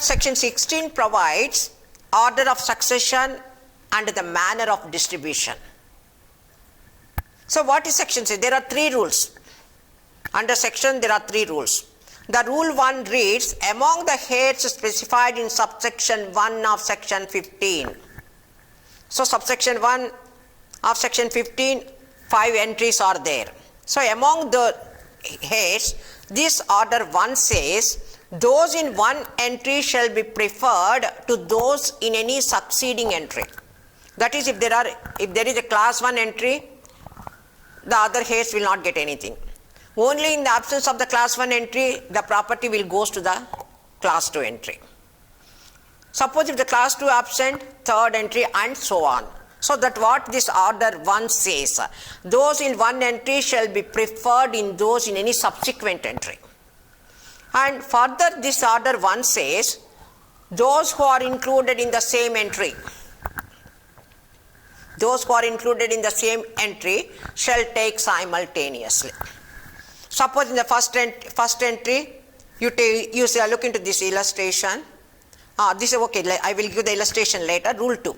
Section 16 provides order of succession and the manner of distribution. So what is section 6? There are 3 rules. Under section there are 3 rules. The rule 1 reads, among the heirs specified in subsection 1 of section 15. So subsection 1 of section 15, 5 entries are there. So among the heirs, this order 1 says, those in one entry shall be preferred to those in any succeeding entry. That is, if there is a class 1 entry, the other heirs will not get anything. Only in the absence of the class 1 entry, the property will goes to the class 2 entry. Suppose if the class 2 absent, 3rd entry and so on. So that what this order 1 says, those in one entry shall be preferred in those in any subsequent entry. And further this order 1 says, those who are included in the same entry, those who are included in the same entry shall take simultaneously. Suppose in the first entry, you say, look into this illustration. This is okay, I will give the illustration later. Rule 2.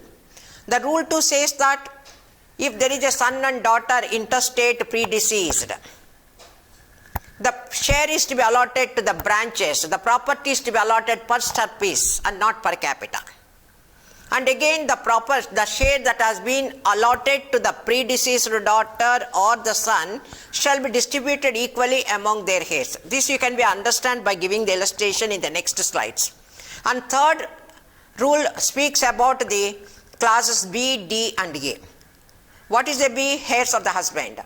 The rule 2 says that if there is a son and daughter intestate predeceased, the share is to be allotted to the branches, the property is to be allotted per stirpiece and not per capita. And again the share that has been allotted to the predeceased daughter or the son shall be distributed equally among their heirs. This you can understand by giving the illustration in the next slides. And third rule speaks about the classes B, D and A. What is the B? Heirs of the husband.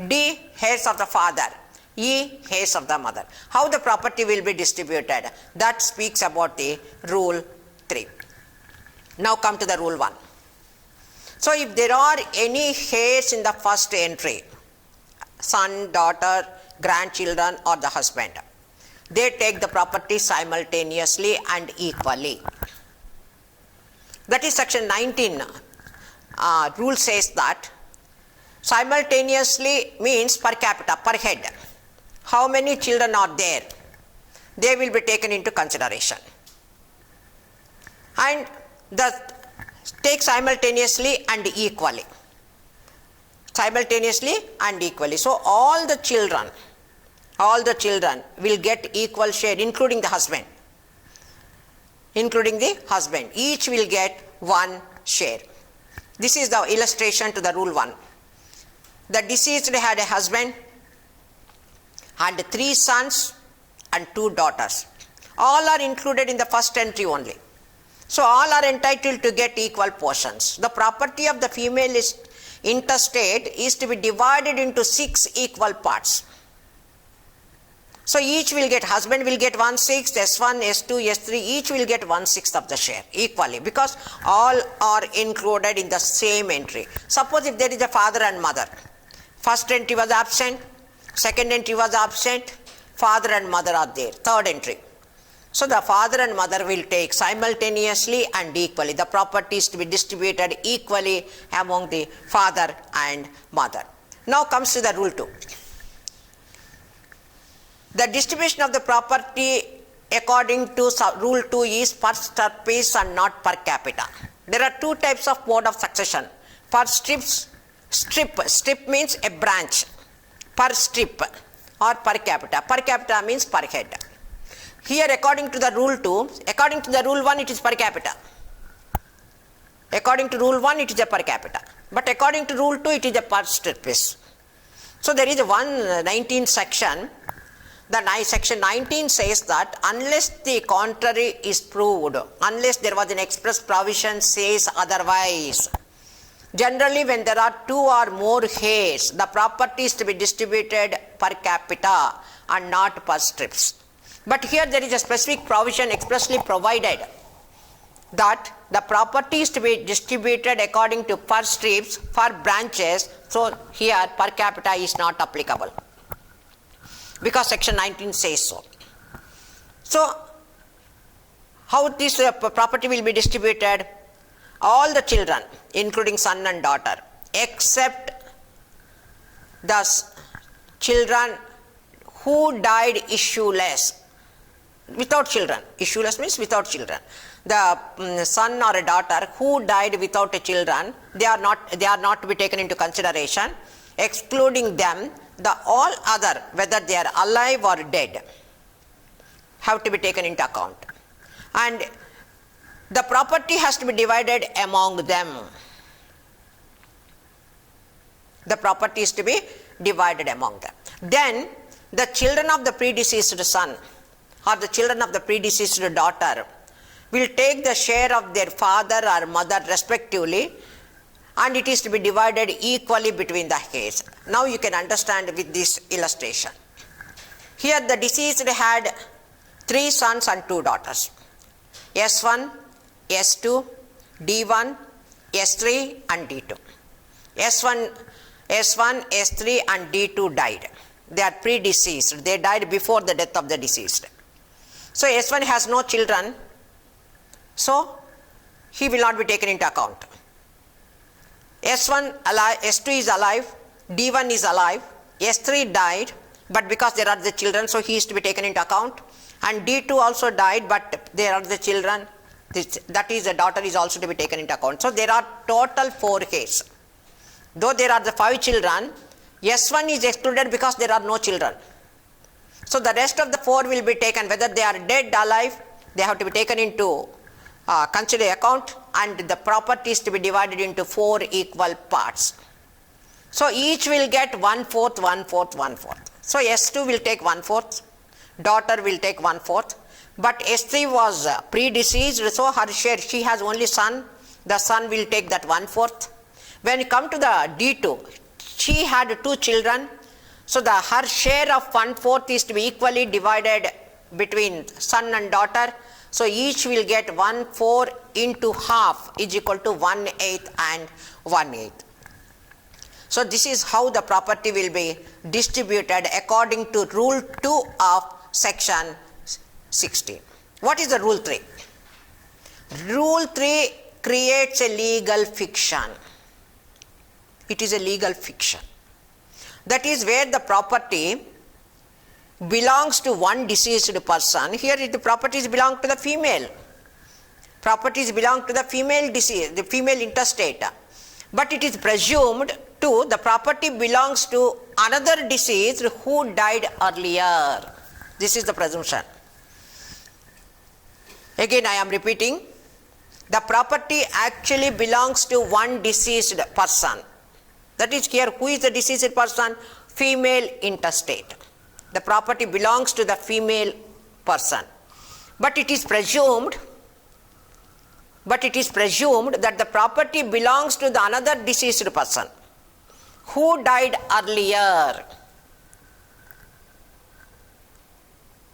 D, heirs of the father. E, heirs of the mother. How the property will be distributed? That speaks about the rule 3. Now come to the rule 1. So if there are any heirs in the first entry, son, daughter, grandchildren or the husband, they take the property simultaneously and equally. That is section 19. Rule says that simultaneously means per capita, per head. How many children are there? They will be taken into consideration. And take simultaneously and equally. Simultaneously and equally. So all the children will get equal share, including the husband. Each will get 1 share. This is the illustration to the rule 1. The deceased had a husband and 3 sons and 2 daughters. All are included in the first entry only. So all are entitled to get equal portions. The property of the female intestate is to be divided into 6 equal parts. So each will get, husband will get 1/6, S1, S2, S3, each will get 1/6 of the share equally, because all are included in the same entry. Suppose if there is a father and mother, first entry was absent, second entry was absent, father and mother are there, third entry. So the father and mother will take simultaneously and equally. The property is to be distributed equally among the father and mother. Now comes to the rule 2. The distribution of the property according to rule 2 is per stirpiece and not per capita. There are 2 types of mode of succession. Per strip means a branch. Per strip or per capita. Per capita means per head. Here according to the rule 2, according to the rule 1 it is per capita. According to rule 1 it is a per capita. But according to rule 2 it is a per stirpiece. So there is a 119 section. Section 19 says that unless the contrary is proved, unless there was an express provision says otherwise, generally when there are 2 or more heirs, the property is to be distributed per capita and not per strips. But here there is a specific provision expressly provided that the property is to be distributed according to per strips, per branches. So here per capita is not applicable, because section 19 says so. So how this property will be distributed? All the children, including son and daughter, except the children who died issueless. without children. Issueless means without children. The son or a daughter who died without a children, they are not to be taken into consideration. Excluding them, the all other, whether they are alive or dead, have to be taken into account. And the property has to be divided among them. The property is to be divided among them. Then the children of the predeceased son or the children of the predeceased daughter will take the share of their father or mother respectively, and it is to be divided equally between the heirs. Now you can understand with this illustration. Here the deceased had 3 sons and 2 daughters. S1, S2, D1, S3 and D2. S1, S3 and D2 died. They are predeceased. They died before the death of the deceased. So S1 has no children, so he will not be taken into account. S1 alive, S2 is alive, D1 is alive, S3 died, but because there are the children, so he is to be taken into account. And D2 also died, but there are the children, that is the daughter is also to be taken into account. So there are total 4 heirs. Though there are the 5 children, S1 is excluded because there are no children. So the rest of the 4 will be taken, whether they are dead, alive, they have to be taken into consider account, and the property is to be divided into 4 equal parts. So each will get 1/4, 1/4, 1/4. So S2 will take 1/4, daughter will take 1/4, but S3 was predeceased, so her share, she has only son, the son will take that 1/4. When you come to the D2, she had 2 children, so her share of 1/4 is to be equally divided between son and daughter. So each will get 1/4 into half is equal to 1/8 and 1/8. So this is how the property will be distributed according to rule 2 of section 16. What is the rule 3? Rule 3 creates a legal fiction. It is a legal fiction. That is where the property belongs to one deceased person. Here the properties belong to the female. Properties belong to the female deceased, the female intestate. But it is presumed to the property belongs to another deceased who died earlier. This is the presumption. Again I am repeating. The property actually belongs to one deceased person. That is here, who is the deceased person? Female intestate. The property belongs to the female person. But it is presumed that the property belongs to the another deceased person who died earlier.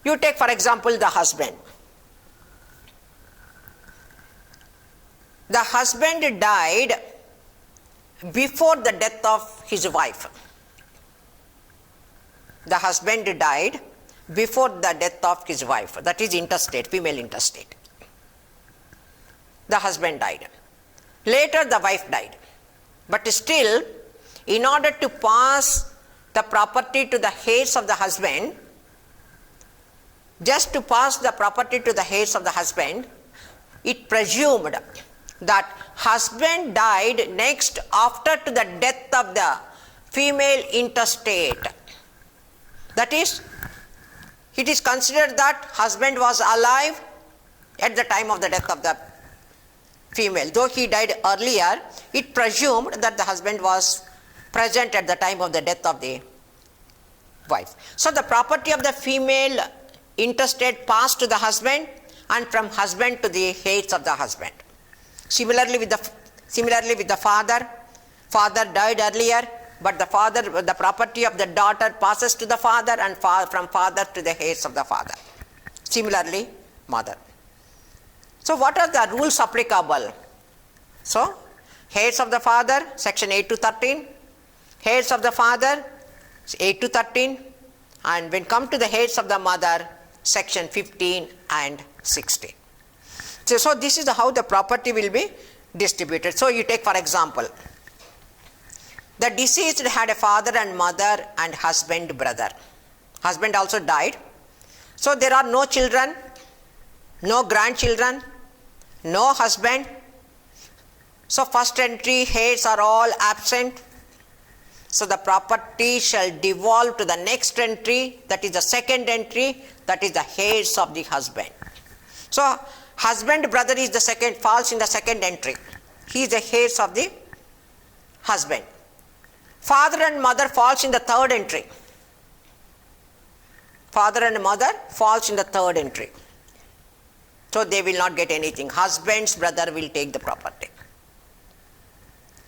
You take for example the husband. The husband died before the death of his wife. The husband died before the death of his wife. That is intestate, female intestate. The husband died. Later the wife died. But still, in order to pass the property to the heirs of the husband, just to pass the property to the heirs of the husband, it presumed that husband died next after to the death of the female intestate. That is, it is considered that husband was alive at the time of the death of the female. Though he died earlier, it presumed that the husband was present at the time of the death of the wife. So the property of the female intestate passed to the husband, and from husband to the heirs of the husband. Similarly with the father. Father died earlier, but the property of the daughter passes to the father, and from father to the heirs of the father. Similarly, mother. So what are the rules applicable? So, heirs of the father, section 8 to 13. Heirs of the father, 8 to 13. And when come to the heirs of the mother, section 15 and 16. So this is how the property will be distributed. So you take for example, the deceased had a father and mother and husband, brother. Husband also died. So there are no children, no grandchildren, no husband. So first entry, heirs are all absent. So the property shall devolve to the next entry, that is the second entry, that is the heirs of the husband. So husband brother is the second, falls in the second entry. He is the heirs of the husband. Father and mother falls in the third entry. Father and mother falls in the third entry. So they will not get anything. Husband's brother will take the property.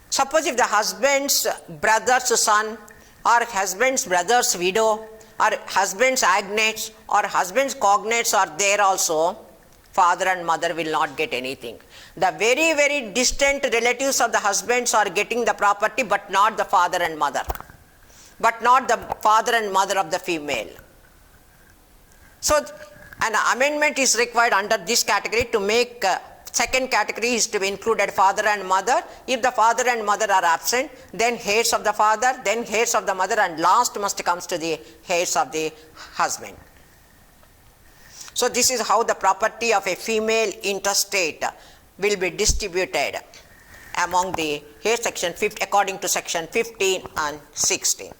Suppose if the husband's brother's son or husband's brother's widow or husband's agnates or husband's cognates are there also, father and mother will not get anything. The very, very distant relatives of the husbands are getting the property, but not the father and mother. But not the father and mother of the female. So an amendment is required under this category to make second category is to be included father and mother. If the father and mother are absent, then heirs of the father, then heirs of the mother, and last must comes to the heirs of the husband. So this is how the property of a female intestate will be distributed among the heirs section 50, according to section 15 and 16.